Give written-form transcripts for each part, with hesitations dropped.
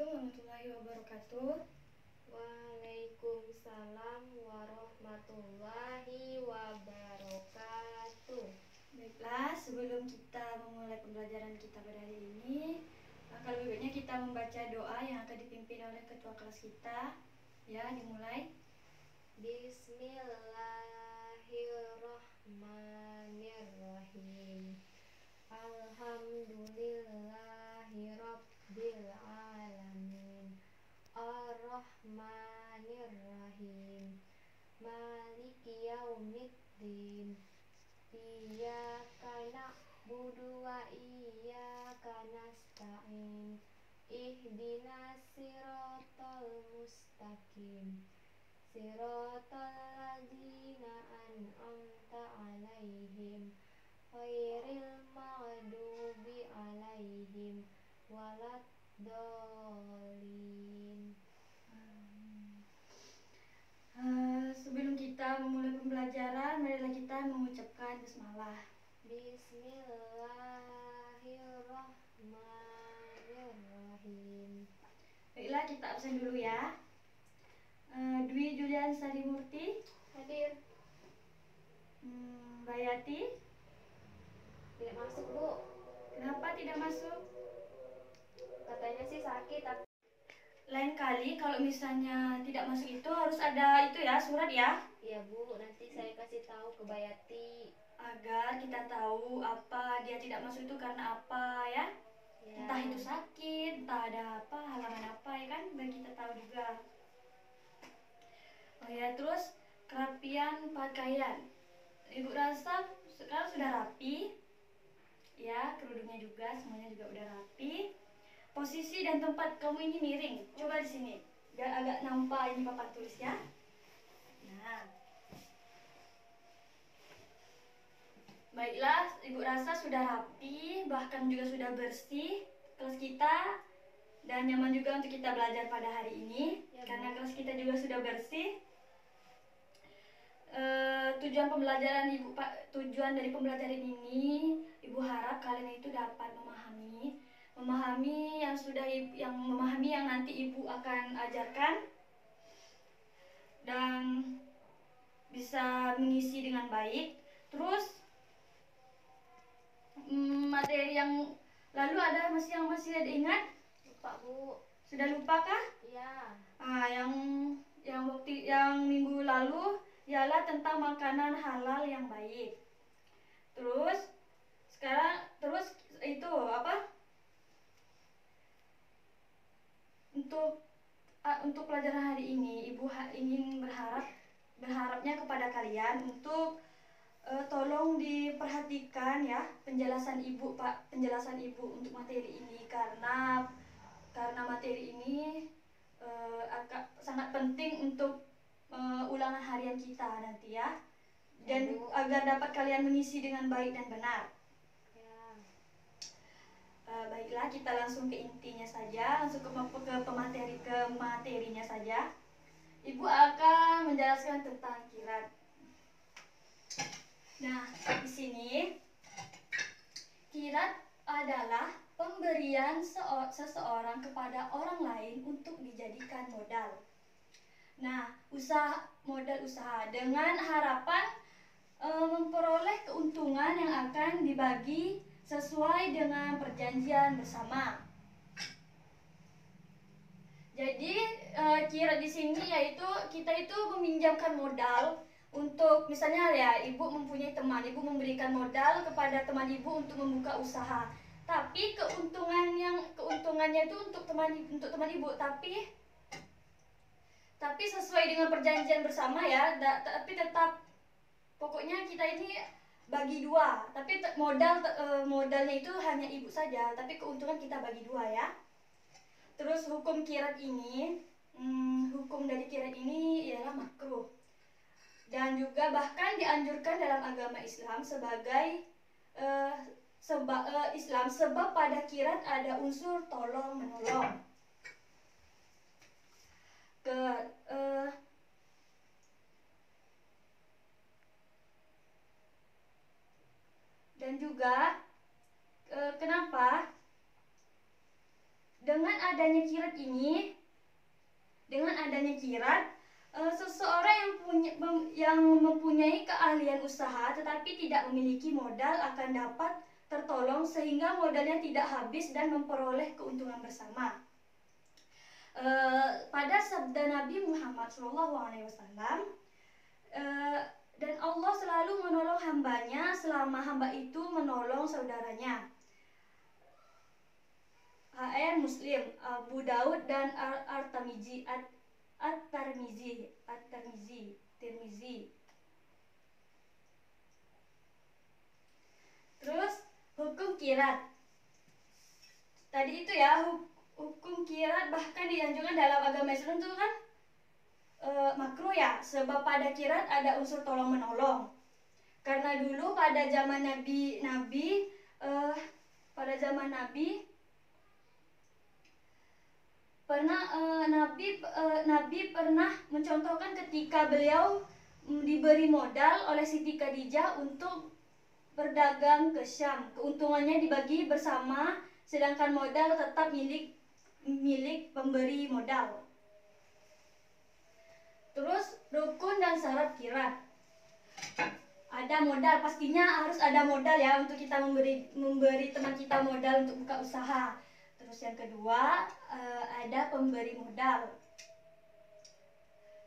Assalamualaikum warahmatullahi wabarakatuh. Waalaikumsalam warahmatullahi wabarakatuh. Baiklah, sebelum kita memulai pembelajaran kita pada hari ini, maka lebih baiknya kita membaca doa yang akan dipimpin oleh ketua kelas kita. Ya, dimulai. Bismillahirrahmanirrahim. Alhamdulillahirabbil alamin. Ar-Rahmanir-Rahim. Maliki yaumiddin. Iyyaka na'budu wa iyyaka nasta'in. Ihdinas siratal mustaqim. Siratal ladzina an'amta 'alaihim ghairil maghdubi 'alaihim waladdallin. Sebelum kita memulai pembelajaran, marilah kita mengucapkan basmalah. Bismillahirrahmanirrahim. Baiklah, kita absen dulu ya. Dwi Julian Sarimurti, Hadir. Bayati, Tidak masuk, Bu. kenapa tidak masuk? Katanya sih sakit, tapi Lain kali kalau misalnya tidak masuk itu harus ada itu ya, surat ya, iya, Bu, nanti saya kasih tahu ke Bayati. agar kita tahu apa dia tidak masuk itu karena apa ya. Ya. Entah itu sakit, entah ada apa, halangan apa ya kan, biar kita tahu juga. Oh ya, terus kerapian pakaian. Ibu rasa sekarang sudah rapi. Ya, kerudungnya juga semuanya juga udah rapi. Posisi dan tempat kamu ini miring. Coba di sini, biar agak nampak ini papan tulis ya. Nah, baiklah, ibu rasa sudah rapi, bahkan juga sudah bersih kelas kita, dan nyaman juga untuk kita belajar pada hari ini. Ya, Bu. Karena kelas kita juga sudah bersih. Tujuan dari pembelajaran ini, ibu harap kalian itu dapat memahami yang nanti ibu akan ajarkan, dan bisa mengisi dengan baik. Terus materi yang lalu masih ada ingat? Lupa, Bu. Sudah lupa kah? Iya. Yang minggu lalu ialah tentang makanan halal yang baik. Terus itu apa? Untuk pelajaran hari ini, ibu ingin berharapnya kepada kalian untuk tolong diperhatikan ya penjelasan ibu untuk materi ini, karena materi ini sangat penting untuk ulangan harian kita nanti ya, dan Ya, Bu. agar dapat kalian mengisi dengan baik dan benar. Ya. Baiklah, kita langsung ke intinya saja, langsung ke materinya saja. Ibu akan menjelaskan tentang kirat. Nah, di sini kirat adalah pemberian seseorang kepada orang lain untuk dijadikan modal. Nah, modal usaha dengan harapan memperoleh keuntungan yang akan dibagi sesuai dengan perjanjian bersama. Jadi kirat di sini yaitu kita itu meminjamkan modal untuk, misalnya ya, ibu mempunyai teman, ibu memberikan modal kepada teman ibu untuk membuka usaha. Tapi keuntungannya itu untuk teman ibu, tapi sesuai dengan perjanjian bersama ya. Tapi tetap pokoknya kita ini bagi dua. Tapi modalnya itu hanya ibu saja, tapi keuntungan kita bagi dua ya. Terus hukum dari kirat ini ialah makruh, dan juga bahkan dianjurkan dalam agama Islam sebab pada kirat ada unsur tolong menolong. Dan juga kenapa dengan adanya kirat, seseorang yang mempunyai keahlian usaha tetapi tidak memiliki modal akan dapat tertolong sehingga modalnya tidak habis dan memperoleh keuntungan bersama. Pada sabda Nabi Muhammad SAW, dan Allah selalu menolong hambanya selama hamba itu menolong saudaranya. HR Muslim, Abu Daud dan Tirmizi. Terus hukum kirat. Tadi itu ya, hukum kirat bahkan dianjurkan dalam agama Islam itu kan makruh ya, sebab pada kirat ada unsur tolong menolong. Karena dulu pada zaman Nabi Nabi pernah mencontohkan ketika beliau diberi modal oleh Siti Khadijah untuk berdagang ke Syam. Keuntungannya dibagi bersama, sedangkan modal tetap milik pemberi modal. Terus rukun dan syarat kirat. Ada modal, pastinya harus ada modal ya untuk kita memberi teman kita modal untuk buka usaha. Terus yang kedua, ada pemberi modal.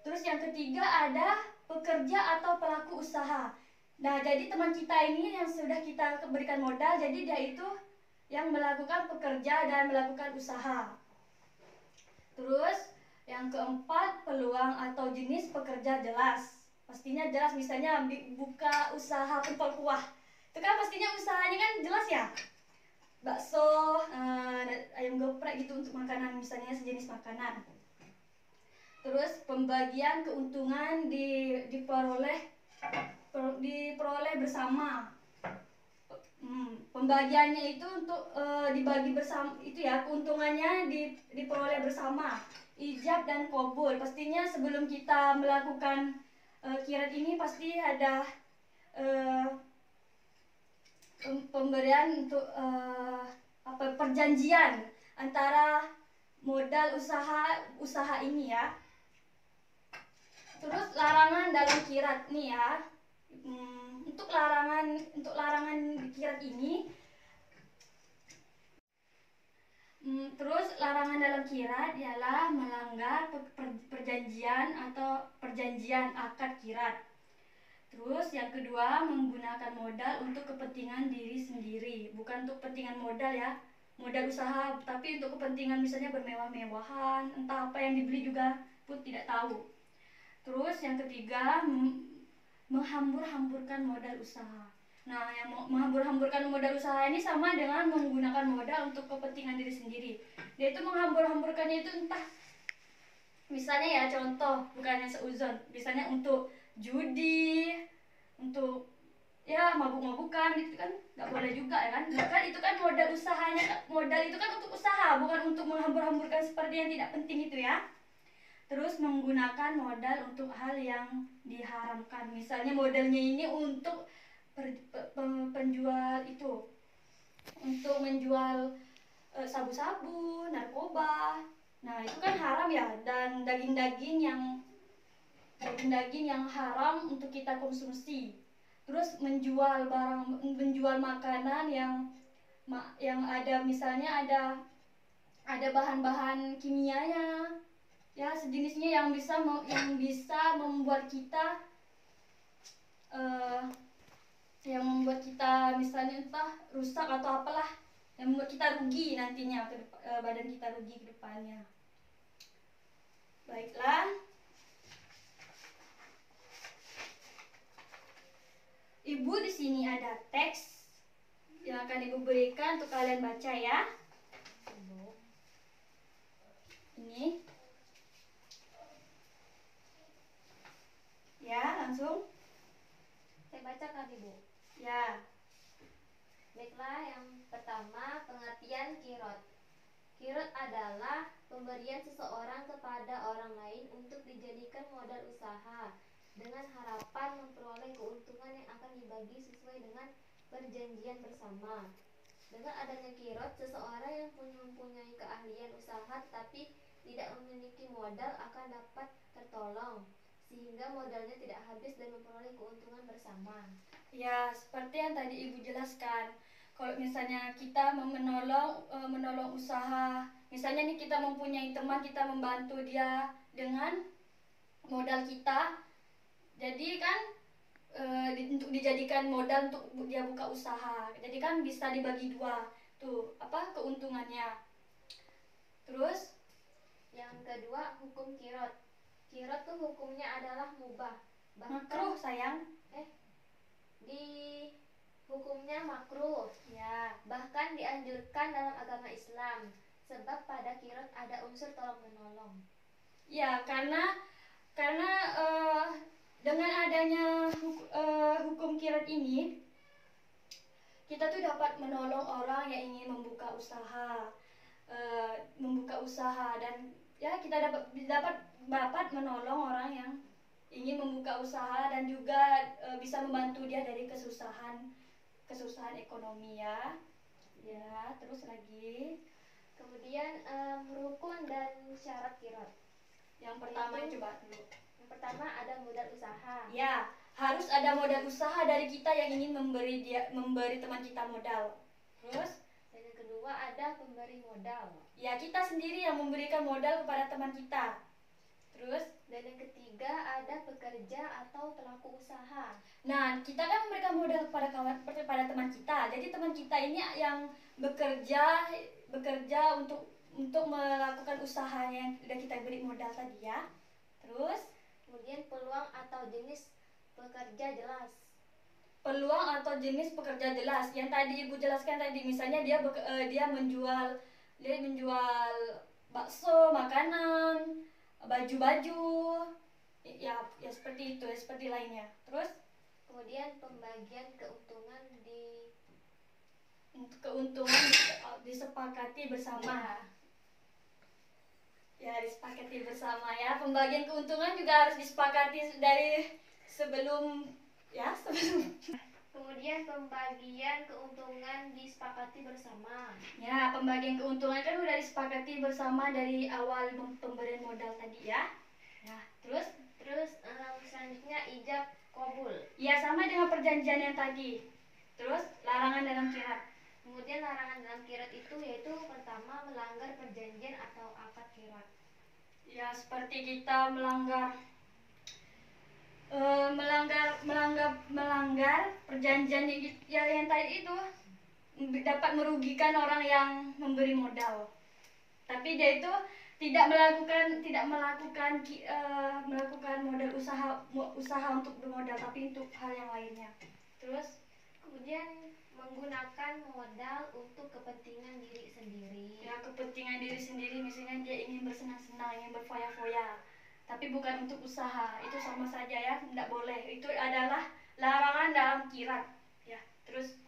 Terus yang ketiga ada pekerja atau pelaku usaha. Nah, jadi teman kita ini yang sudah kita berikan modal, jadi dia itu yang melakukan pekerja dan melakukan usaha. Terus yang keempat, peluang atau jenis pekerja jelas. Pastinya jelas, misalnya buka usaha pentol kuah. Itu kan pastinya usahanya kan jelas ya. Bakso, ayam geprek gitu untuk makanan, misalnya sejenis makanan. Terus pembagian keuntungan diperoleh bersama. Pembagiannya itu untuk dibagi bersama, itu ya, keuntungannya diperoleh bersama. Ijab dan qabul. Pastinya sebelum kita melakukan kirat ini pasti ada pemberian untuk perjanjian antara modal usaha ini ya. Terus larangan dalam kirat nih ya. Untuk larangan kirat ini, terus larangan dalam kirat ialah melanggar perjanjian atau perjanjian akad kirat. Terus yang kedua, menggunakan modal untuk kepentingan diri sendiri, bukan untuk kepentingan modal ya, modal usaha, tapi untuk kepentingan misalnya bermewah-mewahan, entah apa yang dibeli juga pun tidak tahu. Terus yang ketiga, menghambur-hamburkan modal usaha. Nah, yang menghambur-hamburkan modal usaha ini sama dengan menggunakan modal untuk kepentingan diri sendiri. Dia itu menghambur-hamburkannya itu entah, misalnya ya contoh, bukannya seuzon, misalnya untuk judi, untuk ya mabuk-mabukan gitu kan nggak boleh juga ya kan. Bahkan itu kan modal usahanya, modal itu kan untuk usaha, bukan untuk menghambur-hamburkan seperti yang tidak penting itu ya. Terus menggunakan modal untuk hal yang diharamkan. Misalnya modalnya ini untuk penjual itu, untuk menjual sabu-sabu, narkoba. Nah, itu kan haram ya, dan daging-daging yang haram untuk kita konsumsi. Terus menjual makanan yang ada, misalnya ada bahan-bahan kimianya ya, sejenisnya yang bisa membuat kita misalnya entah rusak atau apalah, yang membuat kita rugi nantinya, badan kita rugi ke depannya. Baiklah, Ibu di sini ada teks yang akan Ibu berikan untuk kalian baca ya. Ini ya, langsung Saya bacakan Ibu. ya. Baiklah, yang pertama, pengertian kirot. Kirot adalah pemberian seseorang kepada orang lain untuk dijadikan modal usaha dengan harapan memperoleh keuntungan yang akan dibagi sesuai dengan perjanjian bersama. Dengan adanya kirot, seseorang yang mempunyai keahlian usaha tetapi tidak memiliki modal akan dapat tertolong, sehingga modalnya tidak habis dan memperoleh keuntungan bersama. Ya, seperti yang tadi Ibu jelaskan. Kalau misalnya kita menolong usaha, misalnya nih kita mempunyai teman, kita membantu dia dengan modal kita, jadi kan untuk dijadikan modal untuk dia buka usaha. Jadi kan bisa dibagi dua tuh keuntungannya. Terus yang kedua, hukum kirot. Kirot tuh hukumnya adalah mubah. Makruh sayang. Di hukumnya makruh. Ya. Bahkan dianjurkan dalam agama Islam, sebab pada kirot ada unsur tolong menolong. Ya, karena dengan adanya hukum kirot ini, kita tuh dapat menolong orang yang ingin membuka usaha, dan ya kita dapat menolong orang yang ingin membuka usaha dan juga bisa membantu dia dari kesusahan ekonomi ya. Ya, terus lagi. Kemudian rukun dan syarat kirot. Yang pertama coba dulu. Yang pertama ada modal usaha. Ya, harus ada modal usaha dari kita yang ingin memberi teman kita modal. Terus dan yang kedua ada pemberi modal. Ya, kita sendiri yang memberikan modal kepada teman kita. Terus dan yang ketiga ada pekerja atau pelaku usaha. Nah, kita kan memberikan modal kepada teman kita. Jadi teman kita ini yang bekerja untuk melakukan usahanya yang sudah kita beri modal tadi ya. Terus kemudian peluang atau jenis pekerja jelas. Peluang atau jenis pekerja jelas. Yang tadi Ibu jelaskan tadi, misalnya dia menjual bakso, makanan, baju-baju, ya seperti itu, ya seperti lainnya. Terus kemudian pembagian keuntungan disepakati bersama. Ya, disepakati bersama ya. Pembagian keuntungan juga harus disepakati dari sebelum. Kemudian pembagian keuntungan disepakati bersama. Ya, pembagian keuntungan kan udah disepakati bersama dari awal pemberian modal tadi ya. Nah, terus selanjutnya ijab qabul. Ya, sama dengan perjanjian yang tadi. Terus larangan dalam kirot. Kemudian larangan dalam kirot itu yaitu pertama melanggar perjanjian atau akad kirot. Ya, seperti kita melanggar perjanjian yang tadi itu dapat merugikan orang yang memberi modal. Tapi dia itu tidak melakukan modal usaha untuk bermodal, tapi untuk hal yang lainnya. Terus kemudian menggunakan modal untuk kepentingan diri sendiri. Ya, kepentingan diri sendiri, misalnya dia ingin bersenang-senang, ingin berfoya-foya, tapi bukan untuk usaha. Itu sama saja ya, tidak boleh. Itu adalah larangan dalam kirot. Ya, terus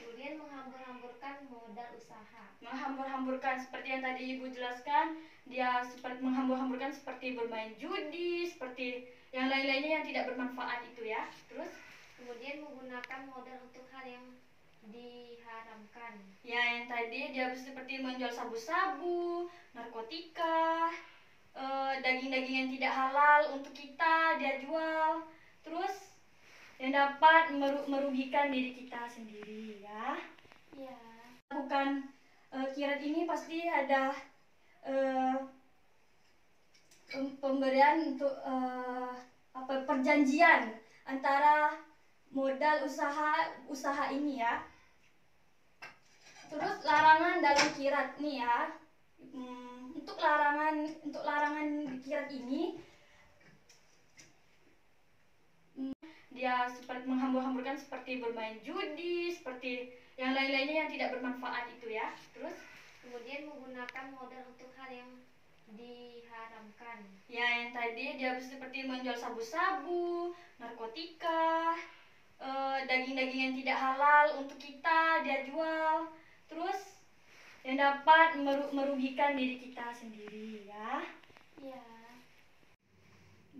kemudian menghambur-hamburkan modal usaha. Menghambur-hamburkan seperti yang tadi Ibu jelaskan, dia seperti menghambur-hamburkan seperti bermain judi, seperti yang lain-lainnya yang tidak bermanfaat itu ya. Terus kemudian menggunakan modal untuk hal yang diharamkan. Ya, yang tadi dia seperti menjual sabu-sabu, narkotika, daging-daging yang tidak halal untuk kita dia jual. Terus yang dapat merugikan diri kita sendiri ya. Ya. Bukan kirot ini pasti ada pemberian untuk perjanjian antara modal usaha ini ya. Terus larangan dalam kirot nih ya. Untuk larangan di kirot ini, dia seperti menghambur-hamburkan seperti bermain judi, seperti yang lain-lainnya yang tidak bermanfaat itu ya. Terus kemudian menggunakan modal untuk hal yang diharamkan. Ya, yang tadi dia seperti menjual sabu-sabu, narkotika, daging-daging yang tidak halal untuk kita dia jual. Terus yang dapat merugikan diri kita sendiri ya. Ya.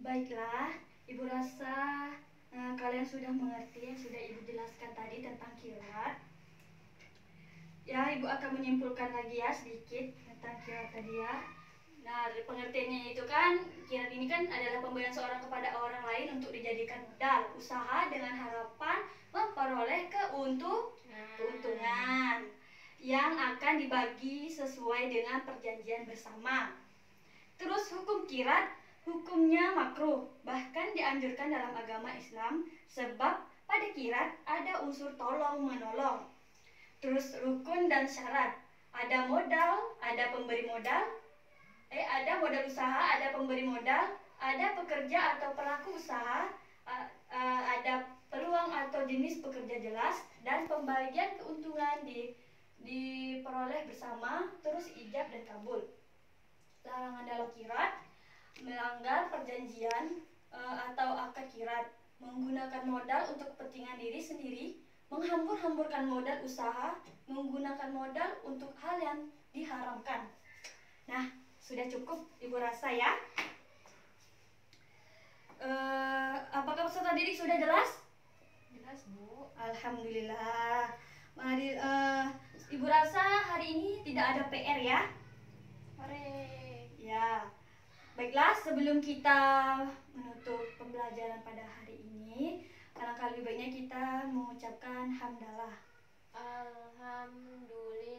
Baiklah, Ibu rasa kalian sudah mengerti yang sudah Ibu jelaskan tadi tentang kirot. Ya, Ibu akan menyimpulkan lagi ya sedikit tentang kirat tadi ya. Nah, pengertiannya itu kan, kirat ini kan adalah pemberian seorang kepada orang lain untuk dijadikan modal usaha dengan harapan memperoleh keuntungan yang akan dibagi sesuai dengan perjanjian bersama. Terus hukum kirat, hukumnya makruh, bahkan dianjurkan dalam agama Islam sebab pada kirat ada unsur tolong menolong. Terus rukun dan syarat, ada modal, ada pemberi modal, ada modal usaha, ada pemberi modal, ada pekerja atau pelaku usaha, ada peluang atau jenis pekerja jelas, dan pembagian keuntungan diperoleh bersama, terus ijab dan kabul. Larangan dalam kirat, melanggar perjanjian atau akad kirat, menggunakan modal untuk kepentingan diri sendiri, menghambur-hamburkan modal usaha, menggunakan modal untuk hal yang diharamkan. Nah, sudah cukup Ibu rasa ya. Apakah peserta didik sudah jelas? Jelas, Bu. Alhamdulillah. Mari, Ibu rasa hari ini tidak ada PR ya? Hore. Ya. Baiklah, sebelum kita menutup pembelajaran pada hari ini, alangkah lebih baiknya kita mengucapkan hamdalah. Alhamdulillah.